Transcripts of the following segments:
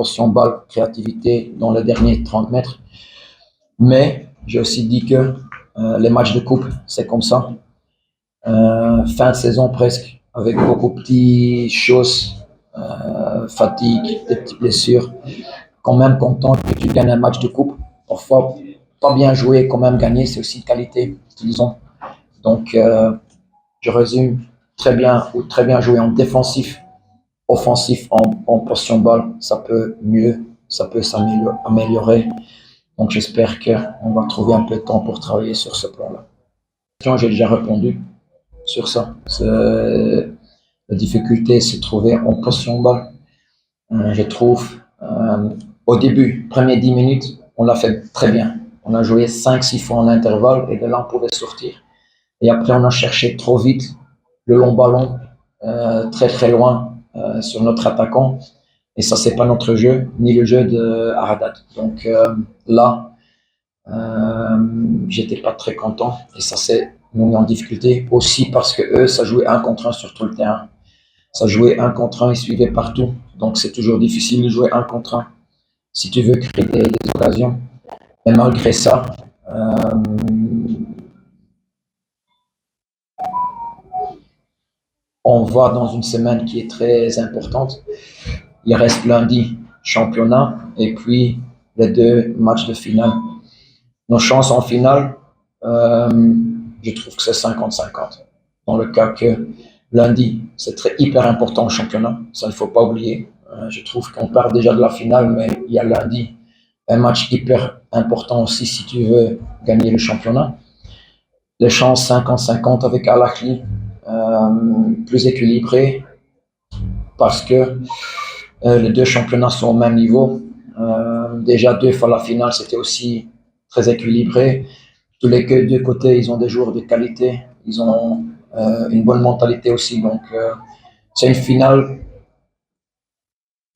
possession balle, créativité dans les derniers 30 mètres. Mais j'ai aussi dit que les matchs de coupe, c'est comme ça. Fin de saison presque, avec beaucoup de petites choses, fatigue, des petites blessures. Quand même content que tu gagnes un match de coupe. Parfois, pas bien joué, quand même gagner, c'est aussi une qualité, disons. Donc, je résume très bien ou très bien joué en défensif, offensif, en possession balle, ça peut mieux, ça peut s'améliorer. Donc, j'espère qu'on va trouver un peu de temps pour travailler sur ce plan-là. J'ai déjà répondu sur ça. La difficulté, c'est de trouver en possession balle. Je trouve, au début, premières 10 minutes, on l'a fait très bien. On a joué 5-6 fois en intervalle et de là, on pouvait sortir. Et après, on a cherché trop vite le long ballon, très très loin sur notre attaquant. Et ça, c'est pas notre jeu, ni le jeu de Haddad. Donc là, j'étais pas très content. Et ça, c'est nous mis en difficulté aussi parce que eux, ça jouait 1 contre 1 sur tout le terrain. Ça jouait 1 contre 1, ils suivaient partout. Donc c'est toujours difficile de jouer 1 contre 1 si tu veux créer des occasions. Mais malgré ça, on va dans une semaine qui est très importante. Il reste lundi championnat et puis les 2 matchs de finale. Nos chances en finale, je trouve que c'est 50-50. Dans le cas que lundi, c'est hyper important au championnat, ça il ne faut pas oublier. Je trouve qu'on part déjà de la finale, mais il y a lundi un match hyper important aussi si tu veux gagner le championnat. Les chances 50-50 avec Al Ahly, plus équilibré parce que les 2 championnats sont au même niveau. Déjà 2 fois la finale, c'était aussi très équilibré. Tous les 2 côtés, ils ont des joueurs de qualité. Ils ont une bonne mentalité aussi. Donc, c'est une finale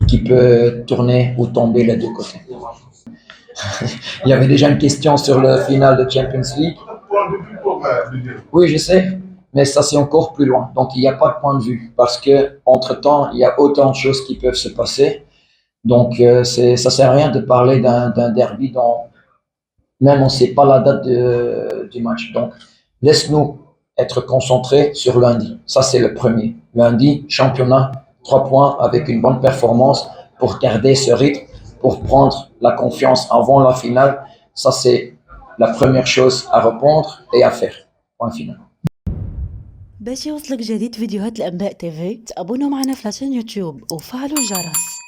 qui peut tourner ou tomber les 2 côtés. Il y avait déjà une question sur le final de Champions League. Oui, je sais, mais ça c'est encore plus loin. Donc il n'y a pas de point de vue parce que entre-temps, il y a autant de choses qui peuvent se passer. Donc ça sert à rien de parler d'un derby dont même on ne sait pas la date du match. Donc laisse-nous être concentrés sur lundi. Ça c'est le premier. Lundi, championnat, 3 points avec une bonne performance pour garder ce rythme, pour prendre la confiance avant la finale. Ça c'est la première chose à répondre et à faire. Point final. باش يوصلك جديد فيديوهات الأنباء تيفي تابونوا معنا في لاشين يوتيوب وفعلوا الجرس.